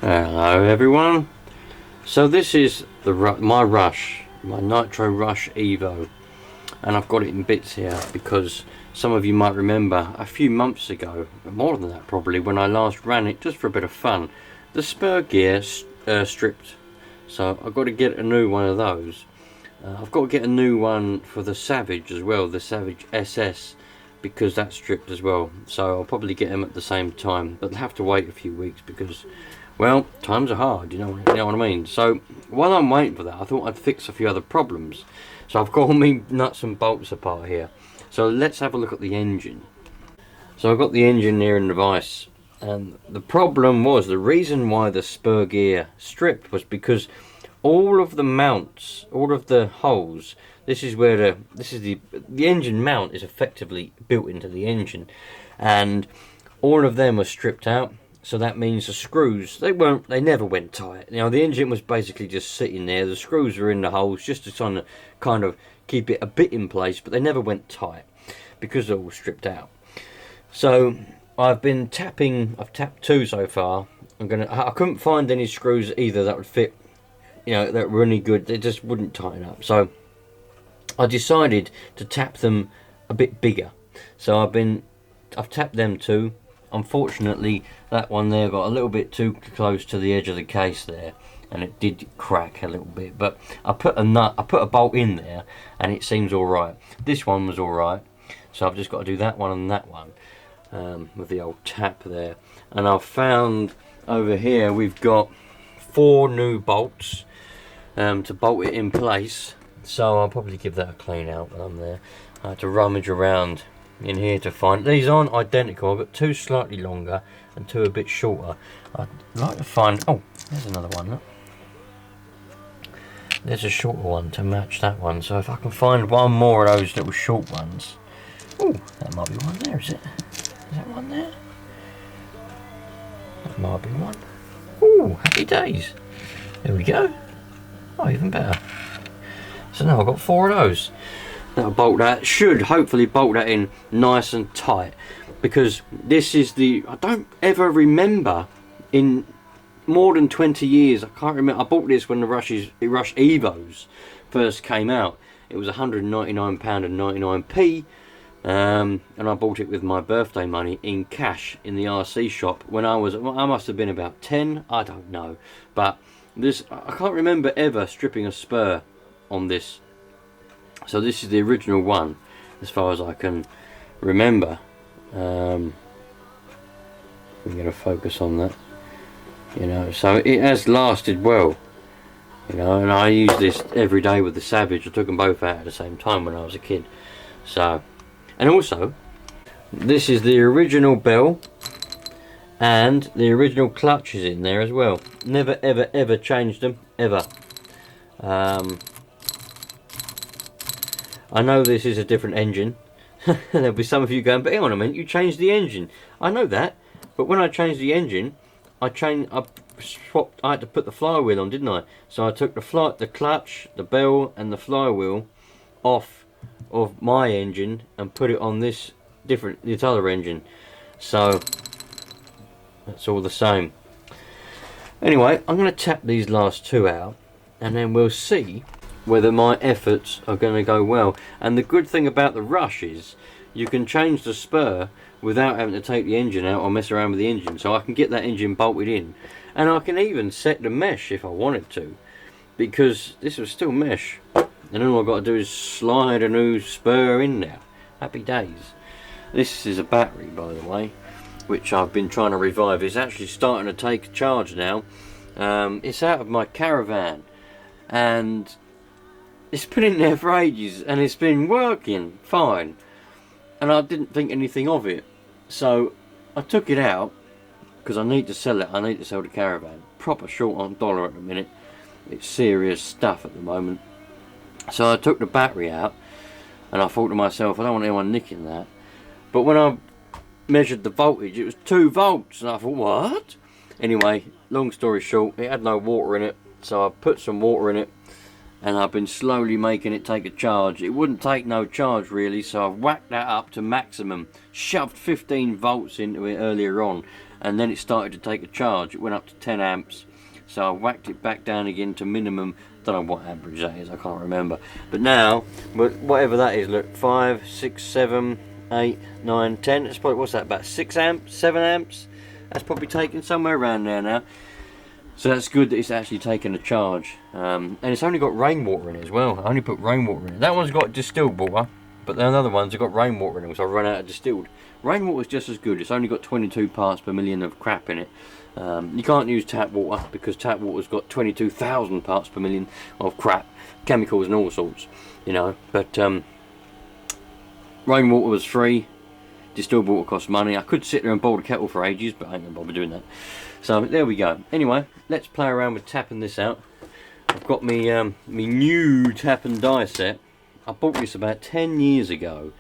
Hello everyone. So this is my Nitro Rush Evo, and I've got it in bits here because some of you might remember a few months ago, more than that probably, when I last ran it just for a bit of fun, the spur gear stripped. So I've got to get a new one of those. I've got to get a new one for the Savage as well, the Savage SS, because that's stripped as well. So I'll probably get them at the same time, but I'll have to wait a few weeks because, well, times are hard, you know what I mean. So while I'm waiting for that, I thought I'd fix a few other problems. So I've got all my nuts and bolts apart here. So let's have a look at the engine. So I've got the engine here in the vise, and the problem was, the reason why the spur gear stripped was because all of the mounts, all of the holes, this is where the engine mount is effectively built into the engine, and all of them were stripped out. So that means the screws, they never went tight. You know, the engine was basically just sitting there. The screws were in the holes just to kind of keep it a bit in place, but they never went tight because they're all stripped out. So I've tapped two so far. I couldn't find any screws either that would fit, you know, that were any good. They just wouldn't tighten up. So I decided to tap them a bit bigger. So I've tapped them two. Unfortunately, that one there got a little bit too close to the edge of the case there, and it did crack a little bit. But I put a bolt in there, and it seems all right. This one was all right, so I've just got to do that one and that one with the old tap there. And I've found over here we've got 4 new bolts to bolt it in place. So I'll probably give that a clean out when I'm there. I had to rummage around in here to find. These aren't identical. I've got 2 slightly longer and 2 a bit shorter. I'd like to find, oh, there's another one. Look. There's a shorter one to match that one. So if I can find one more of those little short ones. Oh, that might be one there, is it? Is that one there? That might be one. Oh, happy days. There we go. Oh, even better. So now I've got 4 of those. That'll bolt that, should hopefully bolt that in nice and tight, because this is I don't ever remember in more than 20 years, I can't remember, I bought this when the Rush Evos first came out. It was £199.99, and I bought it with my birthday money in cash in the RC shop when I must have been about 10, I don't know, but I can't remember ever stripping a spur on this. So this is the original one, as far as I can remember. We're going to focus on that, you know. So it has lasted well, you know. And I use this every day with the Savage. I took them both out at the same time when I was a kid. So, and also, this is the original bell, and the original clutch is in there as well. Never, ever, ever changed them ever. I know this is a different engine. There'll be some of you going, but hang on a minute, you changed the engine. I know that, but when I changed the engine, I had to put the flywheel on, didn't I? So I took the clutch, the bell, and the flywheel off of my engine and put it on this other engine. So that's all the same. Anyway, I'm going to tap these last 2 out, and then we'll see whether my efforts are going to go well. And the good thing about the Rush is you can change the spur without having to take the engine out or mess around with the engine. So I can get that engine bolted in, and I can even set the mesh if I wanted to, because this was still mesh, and all I've got to do is slide a new spur in there. Happy days. This is a battery, by the way, which I've been trying to revive. It's actually starting to take charge now. It's out of my caravan, and it's been in there for ages, and it's been working fine, and I didn't think anything of it. So I took it out because I need to sell it. I need to sell the caravan. Proper short on dollar at the minute. It's serious stuff at the moment. So I took the battery out, and I thought to myself, I don't want anyone nicking that. But when I measured the voltage, it was 2 volts, and I thought, what? Anyway, long story short, it had no water in it, so I put some water in it, and I've been slowly making it take a charge. It wouldn't take no charge really, so I've whacked that up to maximum, shoved 15 volts into it earlier on, and then it started to take a charge. It went up to 10 amps, so I whacked it back down again to minimum. Don't know what average that is, I can't remember. But now, whatever that is, look, 5, 6, 7, 8, 9, 10. It's probably, what's that, about 6 amps, 7 amps? That's probably taken somewhere around there now. So that's good that it's actually taken a charge. And it's only got rainwater in it as well. I only put rainwater in it. That one's got distilled water, but the other ones have got rainwater in them, so I run out of distilled. Rainwater's just as good. It's only got 22 parts per million of crap in it. You can't use tap water because tap water's got 22,000 parts per million of crap, chemicals and all sorts, you know. But rainwater was free. Distilled water costs money. I could sit there and boil the kettle for ages, but I ain't gonna bother doing that. So there we go. Anyway, let's play around with tapping this out. I've got me me new tap and die set. I bought this about 10 years ago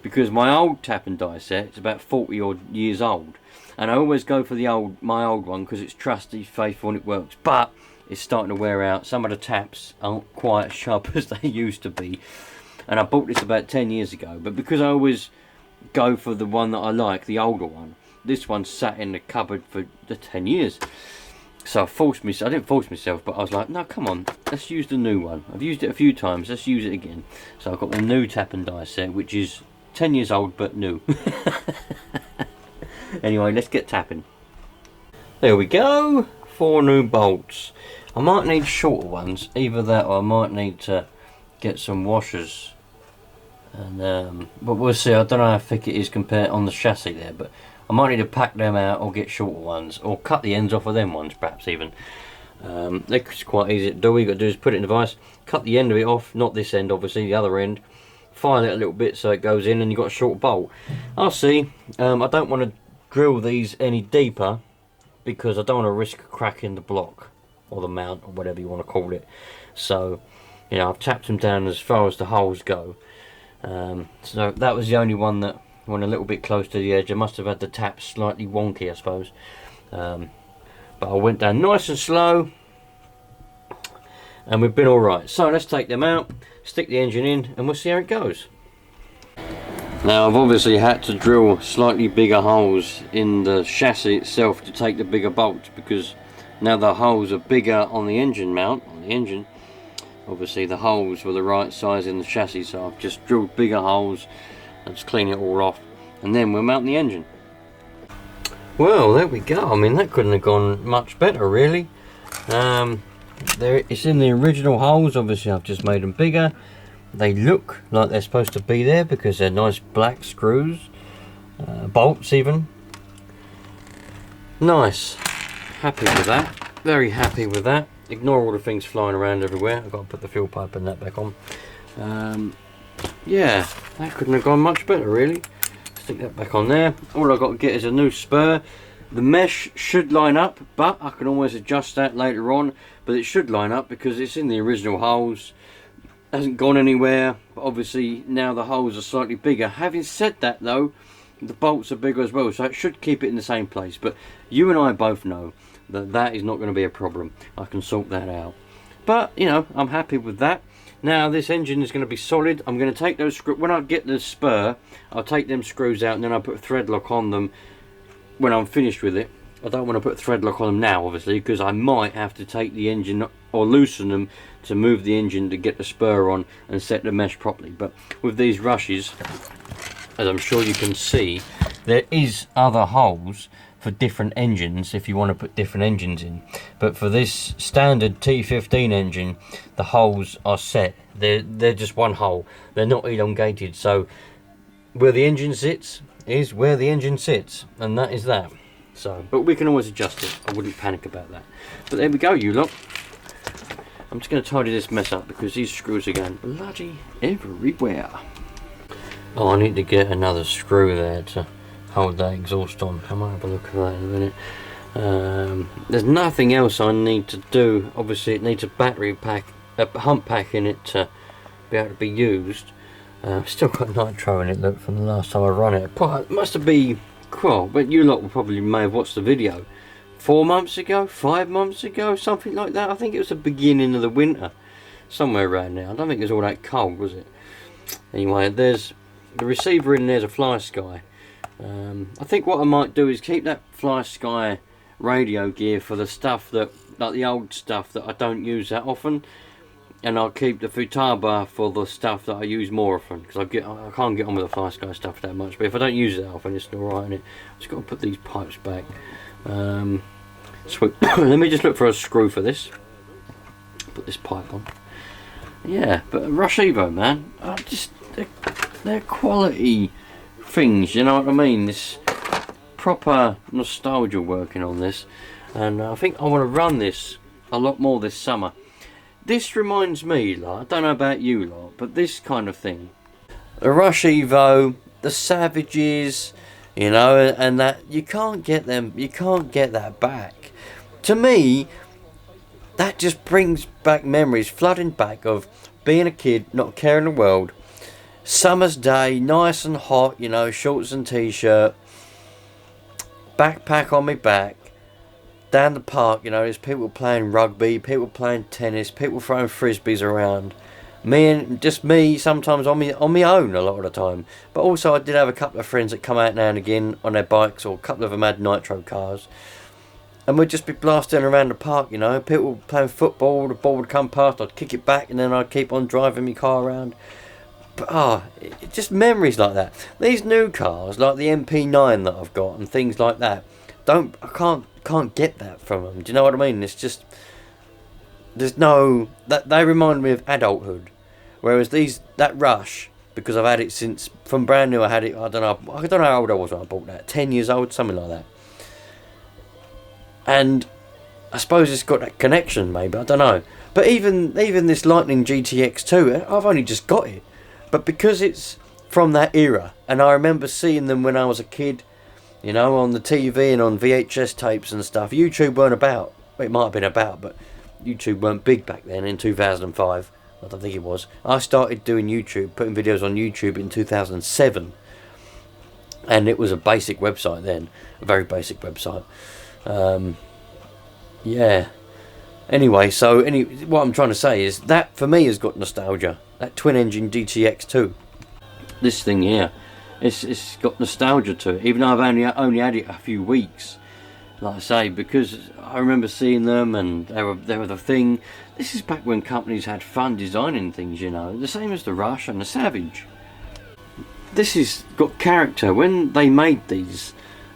because my old tap and die set is about 40 odd years old, and I always go for my old one because it's trusty, faithful, and it works. But it's starting to wear out. Some of the taps aren't quite as sharp as they used to be, and I bought this about 10 years ago. But because I always go for the one that I like, the older one, this one sat in the cupboard for the 10 years. So I forced myself, I didn't force myself, but I was like, no, come on, let's use the new one. I've used it a few times, let's use it again. So I've got the new tap and die set, which is 10 years old but new. Anyway, let's get tapping. There we go, 4 new bolts. I might need shorter ones, either that or I might need to get some washers. And but we'll see. I don't know how thick it is compared on the chassis there, but I might need to pack them out or get shorter ones, or cut the ends off of them ones perhaps even. It's quite easy to do. All you got to do is put it in the vise, cut the end of it off, not this end obviously, the other end, file it a little bit so it goes in and you've got a short bolt. I'll see. I don't want to drill these any deeper because I don't want to risk cracking the block or the mount or whatever you want to call it. So, you know, I've tapped them down as far as the holes go. So that was the only one that went a little bit close to the edge. I must have had the tap slightly wonky, I suppose. But I went down nice and slow, and we've been alright. So let's take them out, stick the engine in, and we'll see how it goes. Now I've obviously had to drill slightly bigger holes in the chassis itself to take the bigger bolts, because now the holes are bigger on the engine mount, on the engine. Obviously the holes were the right size in the chassis, so I've just drilled bigger holes and just clean it all off, and then we'll mount the engine. Well, there we go. I mean, that couldn't have gone much better really. It's in the original holes. Obviously I've just made them bigger. They look like they're supposed to be there because they're nice black screws, bolts even. Nice, happy with that, very happy with that. Ignore all the things flying around everywhere. I've got to put the fuel pipe and that back on. Yeah, that couldn't have gone much better really. Stick that back on there. All I've got to get is a new spur. The mesh should line up, but I can always adjust that later on. But it should line up because it's in the original holes. Hasn't gone anywhere. But obviously now the holes are slightly bigger. Having said that though, the bolts are bigger as well, so it should keep it in the same place. But you and I both know that that is not going to be a problem. I can sort that out. But you know, I'm happy with that. Now this engine is going to be solid. I'm going to take those screws, when I get the spur, I'll take them screws out and then I'll put a thread lock on them when I'm finished with it. I don't want to put a thread lock on them now obviously, because I might have to take the engine or loosen them to move the engine to get the spur on and set the mesh properly. But with these rushes, as I'm sure you can see, there is other holes for different engines if you want to put different engines in. But for this standard T15 engine, the holes are set. They're just one hole. They're not elongated. So where the engine sits is where the engine sits, and that is that. So, but we can always adjust it. I wouldn't panic about that. But there we go, you lot. I'm just going to tidy this mess up because these screws are going bloody everywhere. Oh, I need to get another screw there to hold that exhaust on. I might have a look at that in a minute. There's nothing else I need to do. Obviously it needs a battery pack, a hump pack in it to be able to be used. Still got nitro in it, look, from the last time I run it. It must have been, well, but you lot probably may have watched the video 4 months ago, 5 months ago, something like that. I think it was the beginning of the winter, somewhere around there. I don't think it was all that cold, was it? Anyway, there's the receiver in there's a Fly Sky. I think what I might do is keep that Fly Sky radio gear for the stuff that, like the old stuff that I don't use that often, and I'll keep the Futaba for the stuff that I use more often, because I can't get on with the Fly Sky stuff that much. But if I don't use it that often, it's alright in it. Just got to put these pipes back. Let me just look for a screw for this. Put this pipe on. Yeah, but Rush Evo, man, they're quality things, you know what I mean? This proper nostalgia working on this, and I think I want to run this a lot more this summer. This reminds me, like, I don't know about you lot, but this kind of thing, the Rush Evo, the Savages, you know, and that, you can't get them, you can't get that back. To me, that just brings back memories, flooding back of being a kid, not caring the world, summer's day, nice and hot, you know, shorts and t-shirt, backpack on my back, down the park, you know, there's people playing rugby, people playing tennis, people throwing frisbees around. Just me, sometimes on my own a lot of the time. But also I did have a couple of friends that come out now and again on their bikes, or a couple of them had nitro cars. And we'd just be blasting around the park, you know, people playing football, the ball would come past, I'd kick it back, and then I'd keep on driving my car around. But just memories like that. These new cars, like the MP9 that I've got and things like that, I can't get that from them. Do you know what I mean? It's just, there's no, that they remind me of adulthood, whereas that Rush, because I've had it since from brand new. I had it, I don't know how old I was when I bought that, 10 years old, something like that. And I suppose it's got that connection, maybe, I don't know. But even this Lightning GTX 2, I've only just got it, but because it's from that era, and I remember seeing them when I was a kid, you know, on the TV and on VHS tapes and stuff. YouTube weren't about. Well, it might have been about, but YouTube weren't big back then in 2005. I don't think it was. I started doing YouTube, putting videos on YouTube in 2007. And it was a basic website then. A very basic website. Yeah. Anyway, what I'm trying to say is that for me has got nostalgia. That twin engine GTX 2. This thing here. It's got nostalgia to it, even though I've only had it a few weeks, like I say, because I remember seeing them and they were the thing. This is back when companies had fun designing things, you know, the same as the Rush and the Savage. This has got character. When they made these,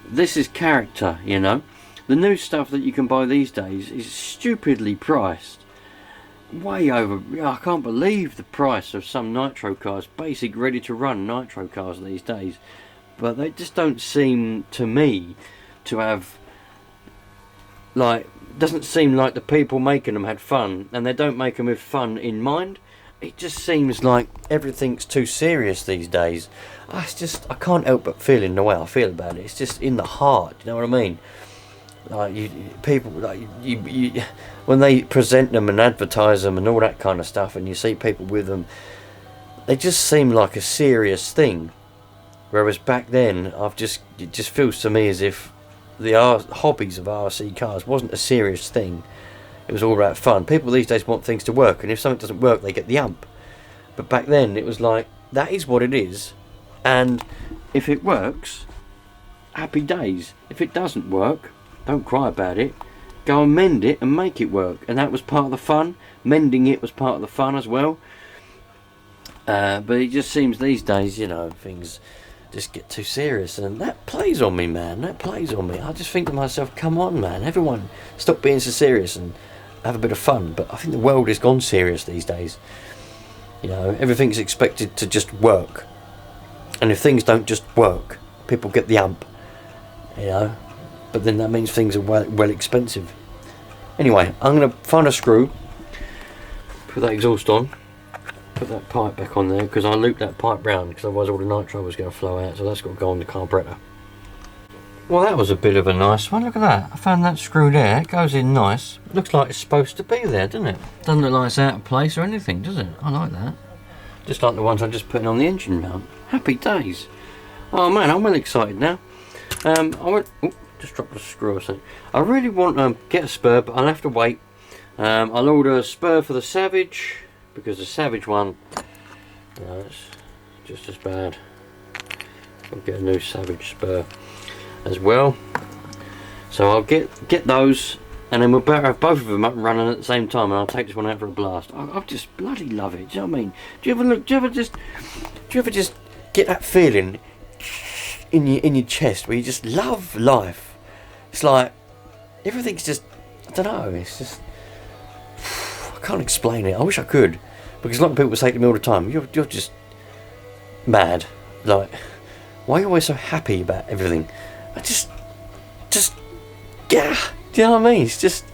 this is character, you know. The new stuff that you can buy these days is stupidly priced. Way over. I can't believe the price of some nitro cars, basic ready to run nitro cars these days, but they just don't seem to me to have, like, doesn't seem like the people making them had fun, and they don't make them with fun in mind. It just seems like everything's too serious these days. I can't help but feeling the way I feel about it. It's just in the heart, you know what I mean? Like when they present them and advertise them and all that kind of stuff, and you see people with them, they just seem like a serious thing. Whereas back then, it just feels to me as if the hobbies of RC cars wasn't a serious thing. It was all about fun. People these days want things to work, and if something doesn't work, they get the ump. But back then, it was like, that is what it is, and if it works, happy days. If it doesn't work, don't cry about it. Go and mend it and make it work. And that was part of the fun. Mending it was part of the fun as well. But it just seems these days, you know, things just get too serious. And that plays on me, man. That plays on me. I just think to myself, come on, man. Everyone, stop being so serious and have a bit of fun. But I think the world has gone serious these days. You know, everything's expected to just work. And if things don't just work, people get the ump. You know. But then that means things are well expensive. Anyway, I'm going to find a screw, put that exhaust on, put that pipe back on there, because I looped that pipe round, because otherwise all the nitro was going to flow out, so that's got to go on the carburetor. Well, that was a bit of a nice one. Look at that. I found that screw there. It goes in nice. Looks like it's supposed to be there, doesn't it? Doesn't look like it's out of place or anything, does it? I like that. Just like the ones I'm just putting on the engine mount. Happy days. Oh man, I'm well excited now. Just dropped the screw or something. I really want to get a spur, but I'll have to wait. I'll order a spur for the Savage, because the Savage one, it's just as bad. I'll get a new Savage spur as well. So I'll get those, and then we'll better have both of them up and running at the same time, and I'll take this one out for a blast. I just bloody love it. Do you know what I mean? Do you ever just get that feeling in your chest where you just love life? It's like everything's just, I don't know. It's just, I can't explain it. I wish I could, because a lot of people say to me all the time, "You're just mad. Like, why are you always so happy about everything?" I just. Yeah, do you know what I mean? It's just,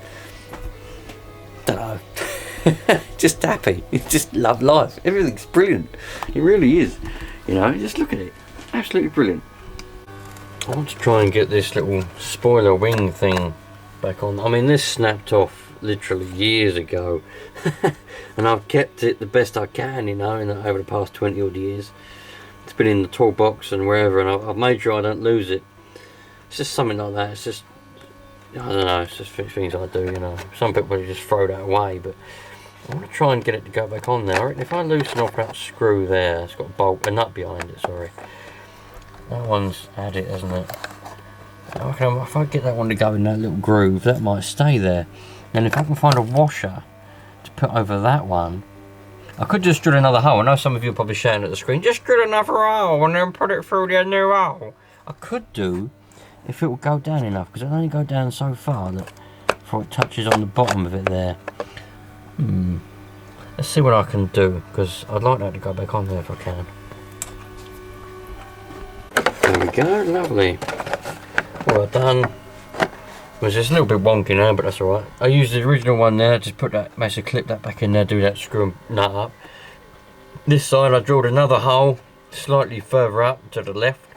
don't know, just happy. You just love life. Everything's brilliant. It really is. You know, just look at it. Absolutely brilliant. I want to try and get this little spoiler wing thing back on. I mean, this snapped off literally years ago, and I've kept it the best I can. You know, over the past 20 odd years, it's been in the toolbox and wherever, and I've made sure I don't lose it. It's just something like that. It's just, I don't know, it's just things I do, you know. Some people just throw that away, but I want to try and get it to go back on there. I reckon if I loosen off that screw there, it's got a nut behind it, sorry. That one's had it, hasn't it? I reckon if I get that one to go in that little groove, that might stay there. And if I can find a washer to put over that one, I could just drill another hole. I know some of you are probably shouting at the screen, just drill another hole and then put it through the new hole. I could do, if it will go down enough, because it'll only go down so far that before it touches on the bottom of it there. Let's see what I can do, because I'd like that to go back on there if I can. There we go, lovely. Well done. It was just a little bit wonky now, but that's alright. I used the original one there, just put that, basically clip that back in there, do that screw and nut up. This side I drilled another hole slightly further up to the left.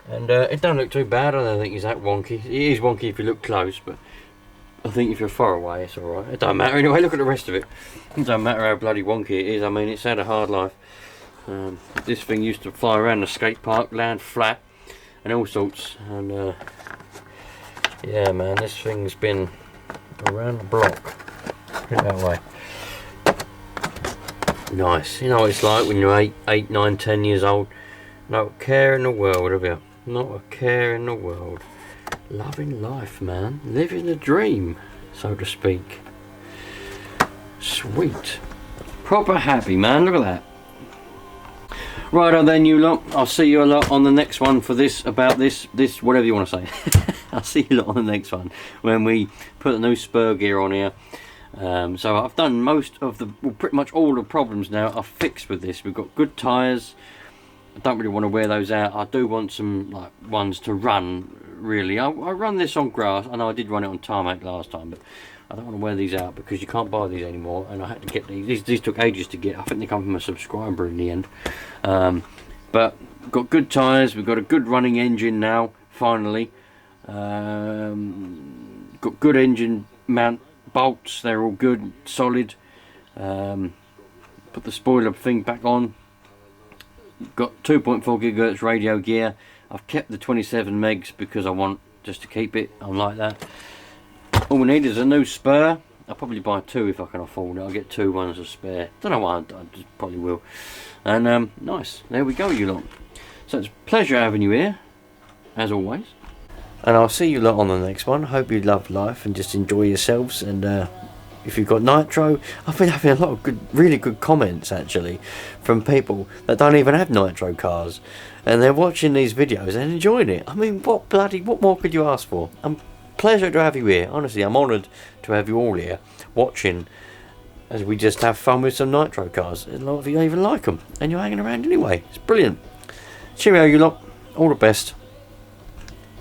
And it don't look too bad. I don't think it's that wonky. It is wonky if you look close, but I think if you're far away, it's alright. It don't matter anyway. Look at the rest of it. It don't matter how bloody wonky it is. I mean, it's had a hard life. This thing used to fly around the skate park, land flat, and all sorts. And yeah, man, this thing's been around the block. Put it that way. Nice. You know what it's like when you're 8, 9, 10 years old. No care in the world, have you? Not a care in the world. Loving life, man. Living the dream, so to speak. Sweet. Proper happy, man. Look at that. Righto then, you lot. I'll see you a lot on the next one for this, about this, whatever you want to say. I'll see you lot on the next one when we put the new spur gear on here. So I've done most of the, well, pretty much all the problems now are fixed with this. We've got good tyres. I don't really want to wear those out. I do want some like ones to run, really. I run this on grass. I know I did run it on tarmac last time, but I don't want to wear these out because you can't buy these anymore, and I had to get these. These took ages to get. I think they come from a subscriber in the end. But got good tyres. We've got a good running engine now, finally. Got good engine mount bolts. They're all good, solid. Put the spoiler thing back on. Got 2.4 gigahertz radio gear. I've kept the 27 megs because I want just to keep it. I'm like that. All we need is a new spur. I'll probably buy two if I can afford it. I'll get two ones to spare. Don't know why, I just probably will. And nice. There we go, you lot. So it's a pleasure having you here, as always. And I'll see you lot on the next one. Hope you love life and just enjoy yourselves. And if you've got nitro, I've been having a lot of good, really good comments actually from people that don't even have nitro cars, and they're watching these videos and enjoying it. I mean, what more could you ask for? Pleasure to have you here. Honestly, I'm honoured to have you all here watching as we just have fun with some nitro cars. A lot of you even like them, and you're hanging around anyway. It's brilliant. Cheerio, you lot. All the best.